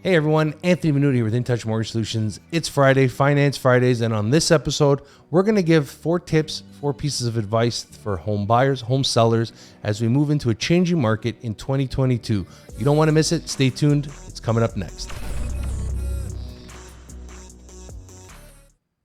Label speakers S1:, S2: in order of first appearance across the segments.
S1: Hey everyone, Anthony Venuto here with InTouch Mortgage Solutions. It's Friday, Finance Fridays, and on this episode, we're going to give 4 tips, 4 pieces of advice for home buyers, home sellers, as we move into a changing market in 2022. You don't want to miss it. Stay tuned. It's coming up next.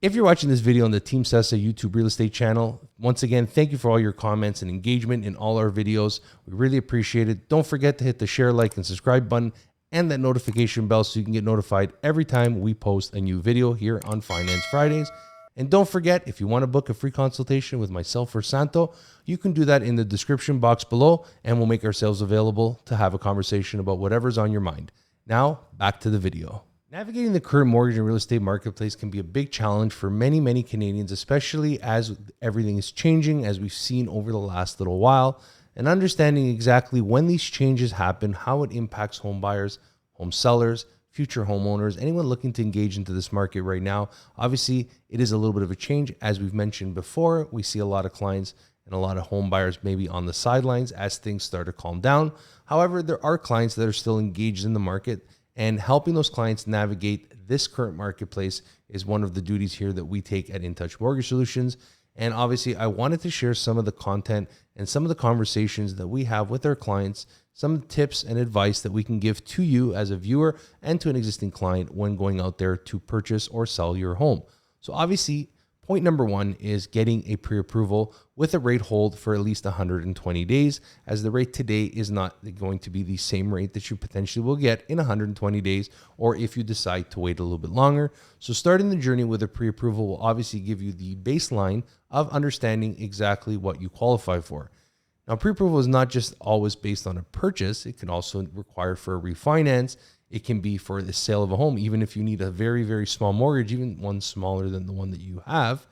S1: If you're watching this video on the Team Sessa YouTube real estate channel, once again, thank you for all your comments and engagement in all our videos. We really appreciate it. Don't forget to hit the share, like, and subscribe button and that notification bell so you can get notified every time we post a new video here on Finance Fridays. And don't forget, if you want to book a free consultation with myself or Santo, you can do that in the description box below, and we'll make ourselves available to have a conversation about whatever's on your mind. Now, back to the video. Navigating the current mortgage and real estate marketplace can be a big challenge for many Canadians, especially as everything is changing, as we've seen over the last little while. And understanding exactly when these changes happen, how it impacts home buyers, home sellers, future homeowners, anyone looking to engage into this market right now. Obviously, it is a little bit of a change. As we've mentioned before, we see a lot of clients and a lot of home buyers maybe on the sidelines as things start to calm down. However, there are clients that are still engaged in the market, and helping those clients navigate this current marketplace is one of the duties here that we take at InTouch Mortgage Solutions. And obviously, I wanted to share some of the content and some of the conversations that we have with our clients, some tips and advice that we can give to you as a viewer and to an existing client when going out there to purchase or sell your home. So obviously, point number 1 is getting a pre-approval with a rate hold for at least 120 days, as the rate today is not going to be the same rate that you potentially will get in 120 days, or if you decide to wait a little bit longer. So starting the journey with a pre-approval will obviously give you the baseline of understanding exactly what you qualify for. Now, pre-approval is not just always based on a purchase. It can also require for a refinance. It can be for the sale of a home, even if you need a very small mortgage, even one smaller than the one that you have.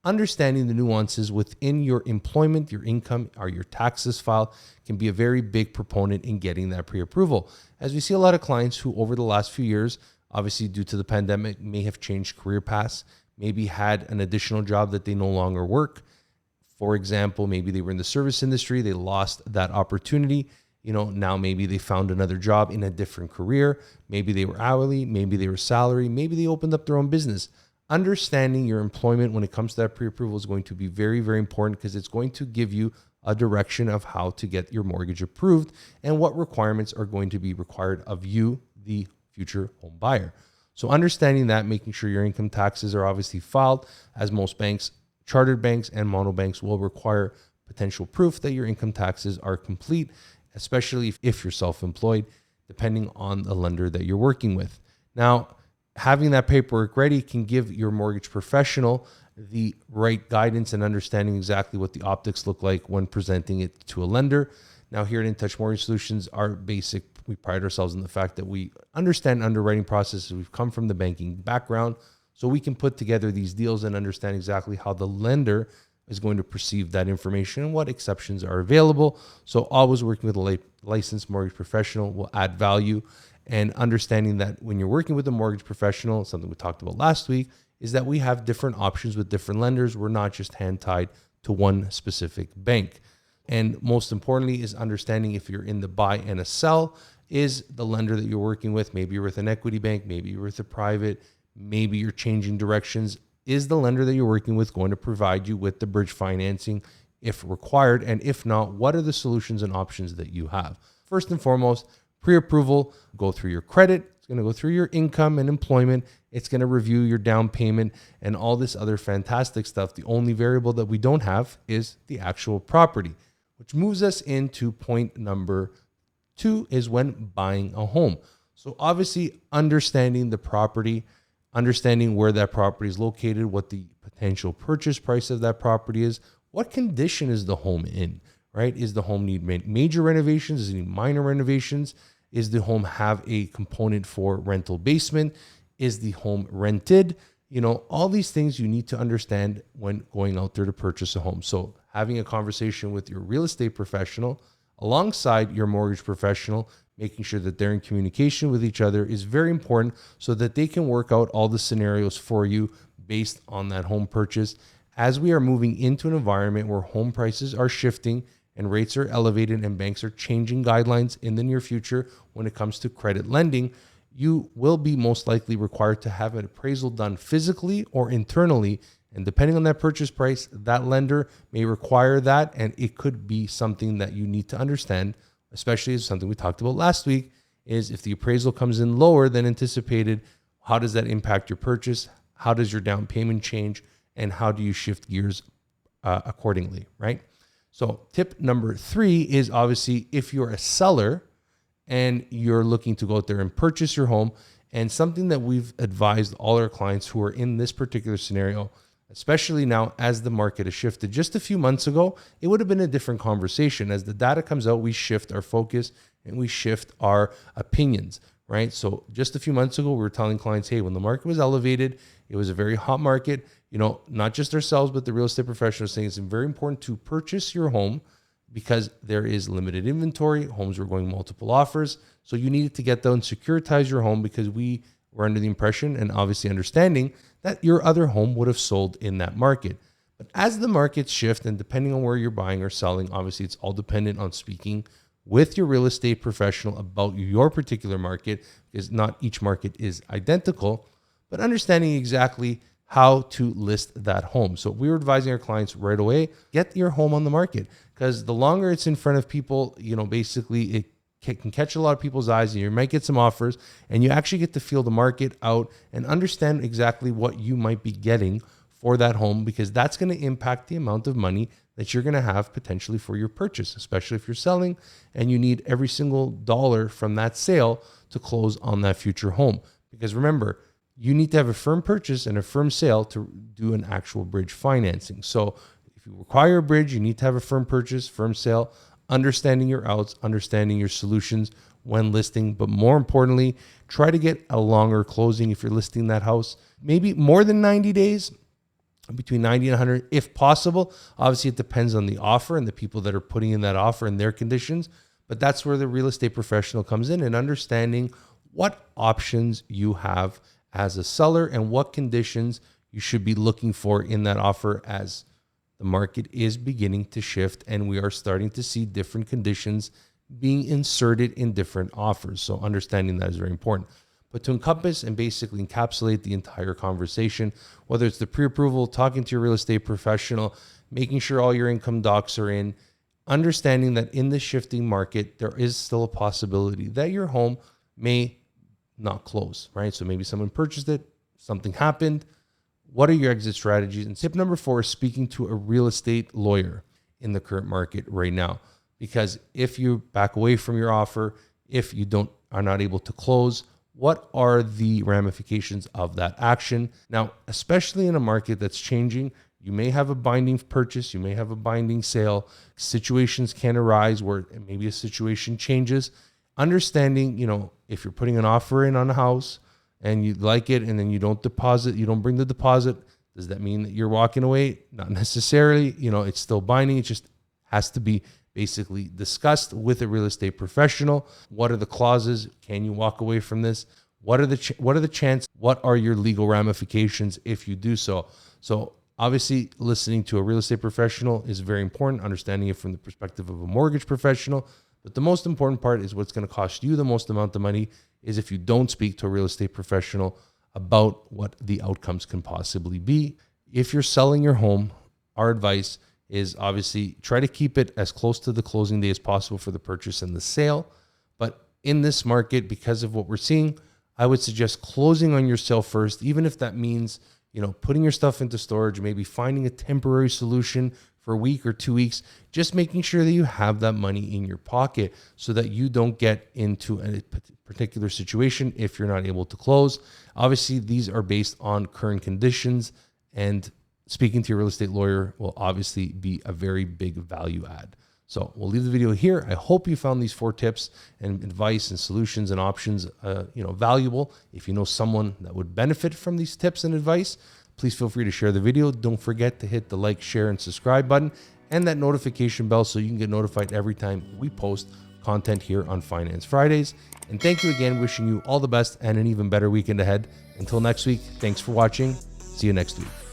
S1: Understanding the nuances within your employment, your income, or your taxes file can be a very big proponent in getting that pre-approval. As we see a lot of clients who over the last few years, obviously due to the pandemic, may have changed career paths, maybe had an additional job that they no longer work. For example, maybe they were in the service industry, they lost that opportunity. Now maybe they found another job in a different career. Maybe they were hourly, maybe they were salary, maybe they opened up their own business. Understanding your employment when it comes to that pre-approval is going to be very important, because it's going to give you a direction of how to get your mortgage approved and what requirements are going to be required of you, the future home buyer. So understanding that, making sure your income taxes are obviously filed, as most banks, chartered banks and mono banks, will require potential proof that your income taxes are complete, especially if you're self-employed, depending on the lender that you're working with. Now, having that paperwork ready can give your mortgage professional the right guidance and understanding exactly what the optics look like when presenting it to a lender. Now, here at InTouch Mortgage Solutions, we pride ourselves in the fact that we understand underwriting processes. We've come from the banking background, so we can put together these deals and understand exactly how the lender is going to perceive that information and what exceptions are available. So always working with a licensed mortgage professional will add value. And understanding that when you're working with a mortgage professional, something we talked about last week, is that we have different options with different lenders. We're not just hand-tied to one specific bank. And most importantly is understanding if you're in the buy and a sell, is the lender that you're working with, maybe you're with an equity bank, maybe you're with a private, maybe you're changing directions, is the lender that you're working with going to provide you with the bridge financing if required? And if not, what are the solutions and options that you have? First and foremost, pre-approval, go through your credit. It's going to go through your income and employment. It's going to review your down payment and all this other fantastic stuff. The only variable that we don't have is the actual property, which moves us into point number 2, is when buying a home. So obviously understanding the property, understanding where that property is located, what the potential purchase price of that property is, what condition is the home in, right? Is the home need major renovations? Does it need minor renovations? Is the home have a component for rental basement? Is the home rented? All these things you need to understand when going out there to purchase a home. So having a conversation with your real estate professional alongside your mortgage professional, making sure that they're in communication with each other is very important, so that they can work out all the scenarios for you based on that home purchase. As we are moving into an environment where home prices are shifting and rates are elevated and banks are changing guidelines in the near future when it comes to credit lending, you will be most likely required to have an appraisal done physically or internally. And depending on that purchase price, that lender may require that. And it could be something that you need to understand, especially as something we talked about last week, is if the appraisal comes in lower than anticipated, how does that impact your purchase? How does your down payment change? And how do you shift gears accordingly, right? So tip number 3 is obviously if you're a seller and you're looking to go out there and purchase your home, and something that we've advised all our clients who are in this particular scenario, especially now as the market has shifted. Just a few months ago, it would have been a different conversation. As the data comes out, we shift our focus and we shift our opinions, right? So just a few months ago, we were telling clients, hey, when the market was elevated, it was a very hot market, not just ourselves, but the real estate professionals saying it's very important to purchase your home because there is limited inventory. Homes were going multiple offers. So you needed to get down, securitize your home, because we were under the impression and obviously understanding that your other home would have sold in that market. But as the markets shift, and depending on where you're buying or selling, obviously it's all dependent on speaking with your real estate professional about your particular market, because not each market is identical, but understanding exactly how to list that home. So we were advising our clients right away, get your home on the market, because the longer it's in front of people, basically it can catch a lot of people's eyes, and you might get some offers, and you actually get to feel the market out and understand exactly what you might be getting for that home, because that's going to impact the amount of money that you're going to have potentially for your purchase, especially if you're selling and you need every single dollar from that sale to close on that future home. Because remember, you need to have a firm purchase and a firm sale to do an actual bridge financing. So if you require a bridge, you need to have a firm purchase, firm sale, understanding your outs, understanding your solutions when listing. But more importantly, try to get a longer closing if you're listing that house, maybe more than 90 days, between 90 and 100 if possible. Obviously, it depends on the offer and the people that are putting in that offer and their conditions. But that's where the real estate professional comes in, and understanding what options you have as a seller and what conditions you should be looking for in that offer as the market is beginning to shift and we are starting to see different conditions being inserted in different offers. So understanding that is very important. But to encompass and basically encapsulate the entire conversation, whether it's the pre-approval, talking to your real estate professional, making sure all your income docs are in, understanding that in this shifting market, there is still a possibility that your home may not close, right? So maybe someone purchased it, something happened. What are your exit strategies? And tip number 4 is speaking to a real estate lawyer in the current market right now. Because if you back away from your offer, if you are not able to close, what are the ramifications of that action? Now, especially in a market that's changing, you may have a binding purchase, you may have a binding sale. Situations can arise where maybe a situation changes. Understanding, if you're putting an offer in on a house and you like it and then you don't bring the deposit, does that mean that you're walking away? Not necessarily. It's still binding. It just has to be basically discussed with a real estate professional. What are the clauses? Can you walk away from this? What are the chances? What are your legal ramifications if you do so? So obviously, listening to a real estate professional is very important, understanding it from the perspective of a mortgage professional. But the most important part is what's going to cost you the most amount of money is if you don't speak to a real estate professional about what the outcomes can possibly be. If you're selling your home, our advice is obviously try to keep it as close to the closing day as possible for the purchase and the sale. But in this market, because of what we're seeing, I would suggest closing on your sale first, even if that means, putting your stuff into storage, maybe finding a temporary solution for a week or 2 weeks, just making sure that you have that money in your pocket so that you don't get into a particular situation if you're not able to close. Obviously, these are based on current conditions, and speaking to your real estate lawyer will obviously be a very big value add. So we'll leave the video here. I hope you found these 4 tips and advice and solutions and options, valuable. If you know someone that would benefit from these tips and advice, please feel free to share the video. Don't forget to hit the like, share, and subscribe button and that notification bell so you can get notified every time we post content here on Finance Fridays. And thank you again, wishing you all the best and an even better weekend ahead. Until next week, thanks for watching. See you next week.